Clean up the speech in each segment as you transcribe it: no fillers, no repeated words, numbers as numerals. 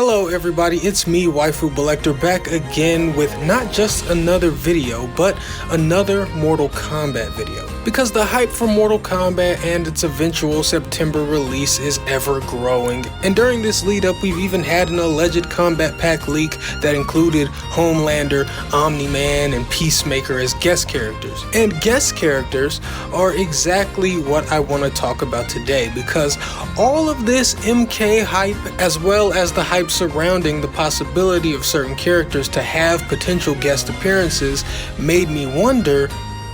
Hello everybody, it's me, Waifu Belector, back again with not just another video, but another Mortal Kombat video. Because the hype for Mortal Kombat and its eventual September release is ever growing. And during this lead up, we've even had an alleged Combat Pack leak that included Homelander, Omni-Man, and Peacemaker as guest characters. And guest characters are exactly what I want to talk about today, because all of this MK hype, as well as the hype surrounding the possibility of certain characters to have potential guest appearances, made me wonder,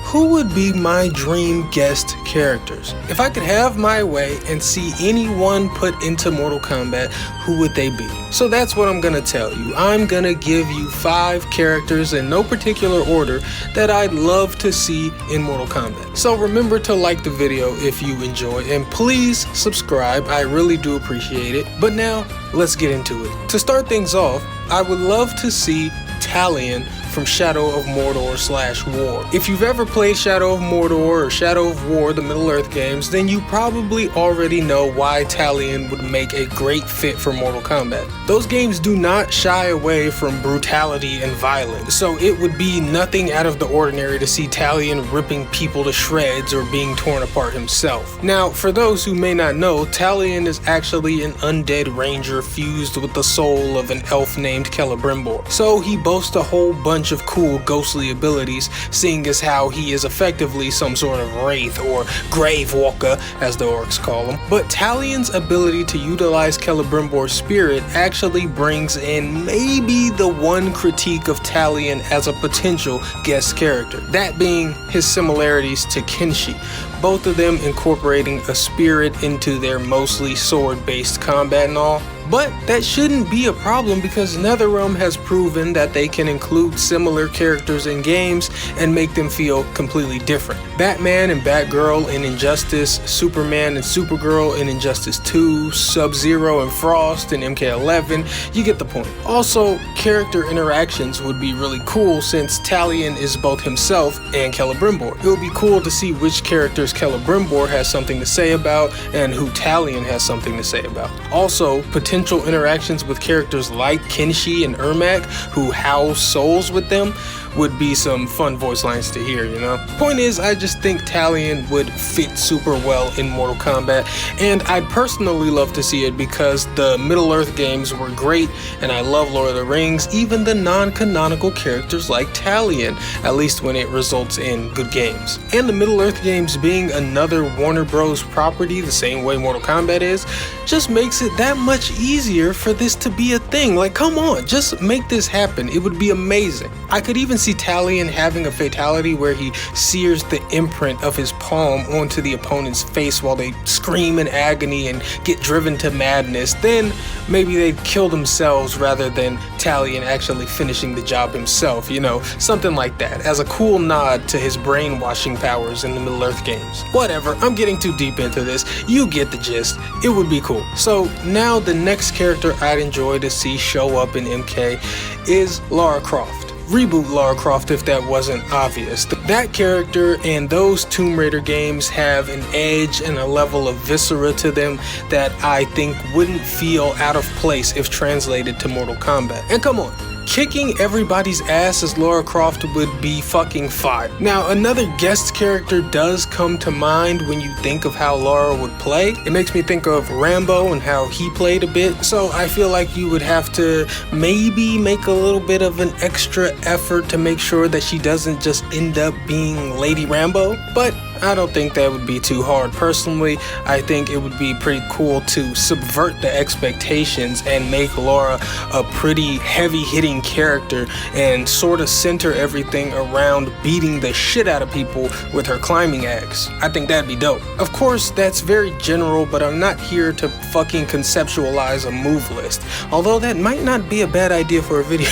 who would be my dream guest characters? If I could have my way and see anyone put into Mortal Kombat, who would they be? So that's what I'm gonna tell you. I'm gonna give you 5 characters in no particular order that I'd love to see in Mortal Kombat. So remember to like the video if you enjoy, and please subscribe, I really do appreciate it. But now, let's get into it. To start things off, I would love to see Talion from Shadow of Mordor/War. If you've ever played Shadow of Mordor or Shadow of War, the Middle-earth games, then you probably already know why Talion would make a great fit for Mortal Kombat. Those games do not shy away from brutality and violence, so it would be nothing out of the ordinary to see Talion ripping people to shreds or being torn apart himself. Now, for those who may not know, Talion is actually an undead ranger fused with the soul of an elf named Celebrimbor. So he boasts a whole bunch of cool ghostly abilities, seeing as how he is effectively some sort of wraith or grave walker, as the orcs call him. But Talion's ability to utilize Celebrimbor's spirit actually brings in maybe the one critique of Talion as a potential guest character, that being his similarities to Kenshi, both of them incorporating a spirit into their mostly sword-based combat and all. But that shouldn't be a problem, because NetherRealm has proven that they can include similar characters in games and make them feel completely different. Batman and Batgirl in Injustice, Superman and Supergirl in Injustice 2, Sub-Zero and Frost in MK11, you get the point. Also, character interactions would be really cool since Talion is both himself and Celebrimbor. It would be cool to see which characters Celebrimbor has something to say about and who Talion has something to say about. Also, potential interactions with characters like Kenshi and Ermac, who house souls with them, would be some fun voice lines to hear, you know? Point is, I just think Talion would fit super well in Mortal Kombat, and I'd personally love to see it because the Middle-earth games were great, and I love Lord of the Rings, even the non-canonical characters like Talion, at least when it results in good games. And the Middle-earth games being another Warner Bros. Property, the same way Mortal Kombat is, just makes it that much easier for this to be a thing. Like, come on, just make this happen. It would be amazing. I could even see Talion having a fatality where he sears the imprint of his palm onto the opponent's face while they scream in agony and get driven to madness. Then maybe they'd kill themselves rather than Talion actually finishing the job himself, you know, something like that, as a cool nod to his brainwashing powers in the Middle-earth games. Whatever, I'm getting too deep into this. You get the gist. It would be cool. So now the next character I'd enjoy to see show up in MK is Lara Croft. Reboot Lara Croft if that wasn't obvious. That character and those Tomb Raider games have an edge and a level of viscera to them that I think wouldn't feel out of place if translated to Mortal Kombat. And come on, kicking everybody's ass as Lara Croft would be fucking fire. Now, another guest character does come to mind when you think of how Lara would play. It makes me think of Rambo and how he played a bit, so I feel like you would have to maybe make a little bit of an extra effort to make sure that she doesn't just end up being Lady Rambo, but I don't think that would be too hard. Personally, I think it would be pretty cool to subvert the expectations and make Lara a pretty heavy-hitting character and sort of center everything around beating the shit out of people with her climbing axe. I think that'd be dope. Of course, that's very general, but I'm not here to fucking conceptualize a move list, although that might not be a bad idea for a video.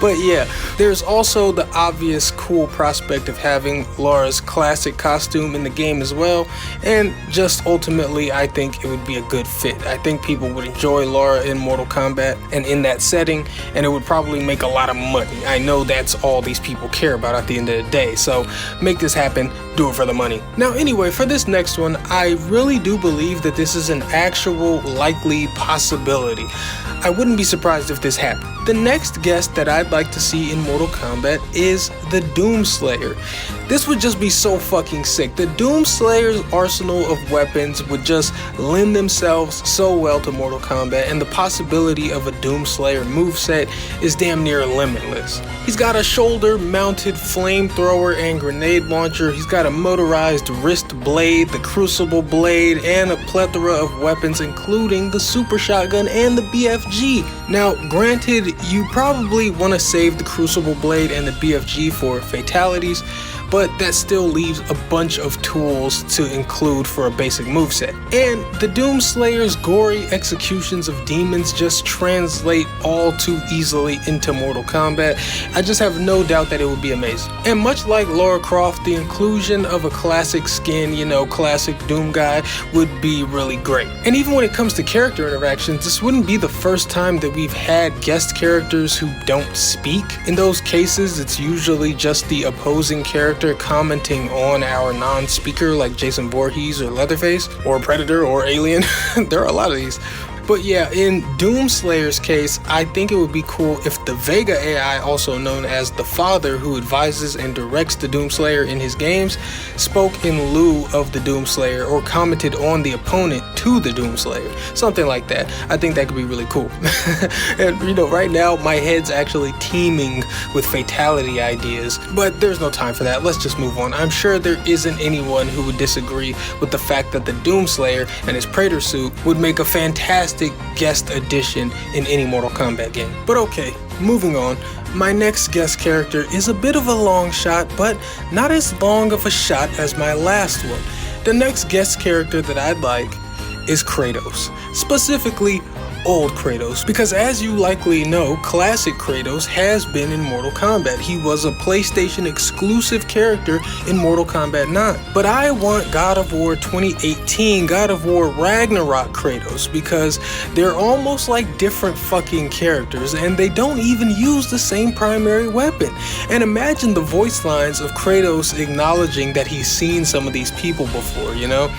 But yeah, there's also the obvious cool prospect of having Lara's classic costume in the game as well, and just ultimately I think it would be a good fit. I think people would enjoy Lara in Mortal Kombat and in that setting, and it would probably make a lot of money. I know that's all these people care about at the end of the day, so make this happen, do it for the money. Now anyway, for this next one, I really do believe that this is an actual likely possibility. I wouldn't be surprised if this happened. The next guest that I'd like to see in Mortal Kombat is the Doomslayer. This would just be so fucking sick. The Doomslayer's arsenal of weapons would just lend themselves so well to Mortal Kombat, and the possibility of a Doomslayer moveset is damn near limitless. He's got a shoulder-mounted flamethrower and grenade launcher, he's got a motorized wrist blade, the Crucible blade, and a plethora of weapons including the Super Shotgun and the BFG. Now, granted, you probably want to save the Crucible blade and the BFG for fatalities, but that still leaves a bunch of tools to include for a basic moveset. And the Doomslayer's gory executions of demons just translate all too easily into Mortal Kombat. I just have no doubt that it would be amazing. And much like Lara Croft, the inclusion of a classic skin, classic Doom guy would be really great. And even when it comes to character interactions, this wouldn't be the first time that we've had guest characters who don't speak. In those cases, it's usually just the opposing character commenting on our non-speaker like Jason Voorhees or Leatherface or Predator or Alien. There are a lot of these. But yeah, in Doomslayer's case, I think it would be cool if the Vega AI, also known as the Father who advises and directs the Doomslayer in his games, spoke in lieu of the Doomslayer or commented on the opponent to the Doomslayer. Something like that. I think that could be really cool. And right now my head's actually teeming with fatality ideas, but there's no time for that. Let's just move on. I'm sure there isn't anyone who would disagree with the fact that the Doomslayer and his Praetor suit would make a fantastic guest addition in any Mortal Kombat game. But okay, moving on. My next guest character is a bit of a long shot, but not as long of a shot as my last one. The next guest character that I'd like is Kratos. Specifically, old Kratos, because as you likely know, classic Kratos has been in Mortal Kombat. He was a PlayStation exclusive character in Mortal Kombat 9. But I want God of War 2018, God of War Ragnarok Kratos, because they're almost like different fucking characters and they don't even use the same primary weapon. And imagine the voice lines of Kratos acknowledging that he's seen some of these people before,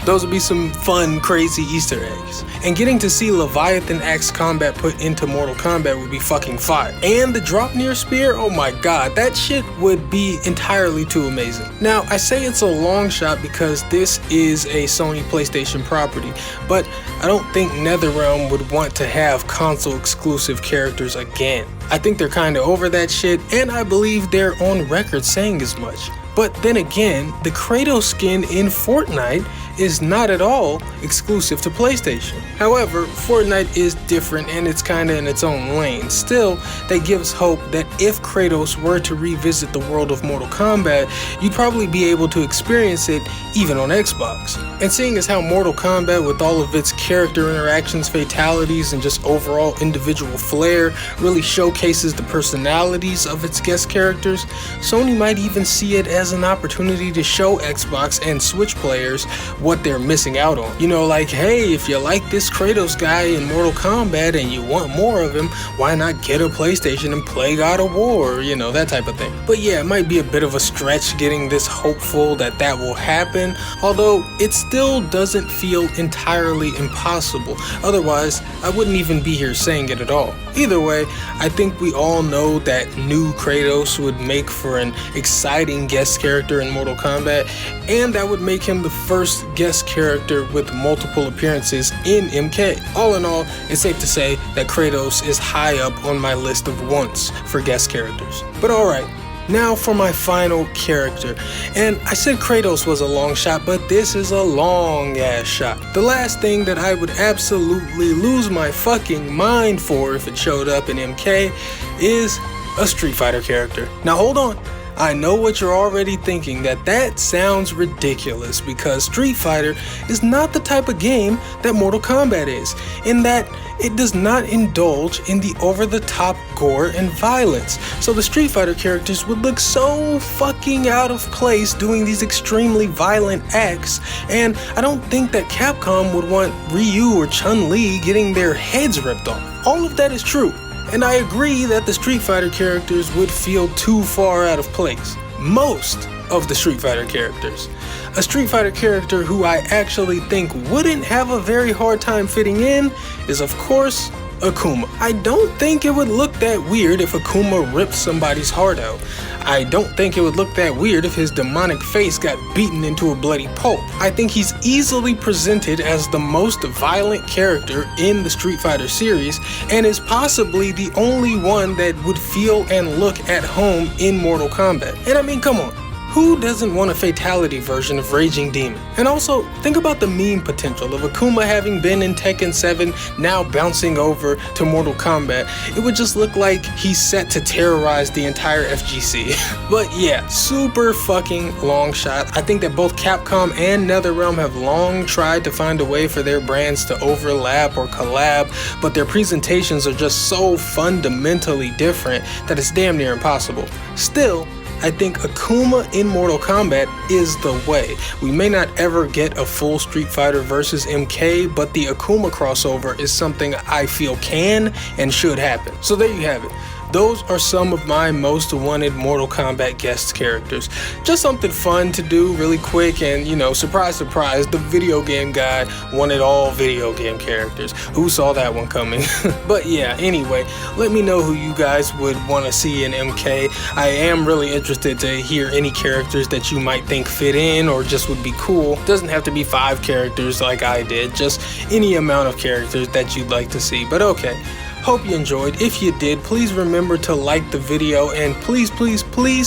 Those would be some fun, crazy Easter eggs. And getting to see Leviathan Axe Combat put into Mortal Kombat would be fucking fire. And the Draupnir Spear, oh my god, that shit would be entirely too amazing. Now, I say it's a long shot because this is a Sony PlayStation property, but I don't think NetherRealm would want to have console exclusive characters again. I think they're kinda over that shit, and I believe they're on record saying as much. But then again, the Kratos skin in Fortnite is not at all exclusive to PlayStation. However, Fortnite is different and it's kinda in its own lane. Still, that gives hope that if Kratos were to revisit the world of Mortal Kombat, you'd probably be able to experience it even on Xbox. And seeing as how Mortal Kombat, with all of its character interactions, fatalities, and just overall individual flair, really showcases the personalities of its guest characters, Sony might even see it as an opportunity to show Xbox and Switch players what they're missing out on. Like, hey, if you like this Kratos guy in Mortal Kombat and you want more of him, why not get a PlayStation and play God of War, that type of thing. But yeah, it might be a bit of a stretch getting this hopeful that that will happen, although it still doesn't feel entirely impossible. Otherwise, I wouldn't even be here saying it at all. Either way, I think we all know that new Kratos would make for an exciting guest character in Mortal Kombat, and that would make him the first guest character with multiple appearances in MK. All in all, it's safe to say that Kratos is high up on my list of wants for guest characters. But alright, now for my final character. And I said Kratos was a long shot, but this is a long ass shot. The last thing that I would absolutely lose my fucking mind for if it showed up in MK is a Street Fighter character. Now hold on. I know what you're already thinking, that sounds ridiculous because Street Fighter is not the type of game that Mortal Kombat is, in that it does not indulge in the over-the-top gore and violence. So the Street Fighter characters would look so fucking out of place doing these extremely violent acts, and I don't think that Capcom would want Ryu or Chun-Li getting their heads ripped off. All of that is true. And I agree that the Street Fighter characters would feel too far out of place. Most of the Street Fighter characters. A Street Fighter character who I actually think wouldn't have a very hard time fitting in is, of course, Akuma. I don't think it would look that weird if Akuma ripped somebody's heart out. I don't think it would look that weird if his demonic face got beaten into a bloody pulp. I think he's easily presented as the most violent character in the Street Fighter series, and is possibly the only one that would feel and look at home in Mortal Kombat. And I mean, come on. Who doesn't want a fatality version of Raging Demon? And also, think about the meme potential of Akuma having been in Tekken 7, now bouncing over to Mortal Kombat. It would just look like he's set to terrorize the entire FGC. But yeah, super fucking long shot. I think that both Capcom and NetherRealm have long tried to find a way for their brands to overlap or collab, but their presentations are just so fundamentally different that it's damn near impossible. Still, I think Akuma in Mortal Kombat is the way. We may not ever get a full Street Fighter versus MK, but the Akuma crossover is something I feel can and should happen. So there you have it. Those are some of my most wanted Mortal Kombat guest characters. Just something fun to do really quick, and you know, surprise surprise, the video game guy wanted all video game characters. Who saw that one coming? But yeah, anyway, let me know who you guys would want to see in MK. I am really interested to hear any characters that you might think fit in or just would be cool. Doesn't have to be 5 characters like I did, just any amount of characters that you'd like to see. But okay. Hope you enjoyed. If you did, please remember to like the video and please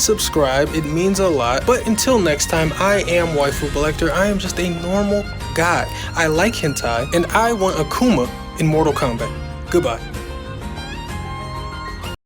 subscribe. It means a lot. But until next time, I am Waifu Belector. I am just a normal guy. I like hentai and I want Akuma in Mortal Kombat. Goodbye.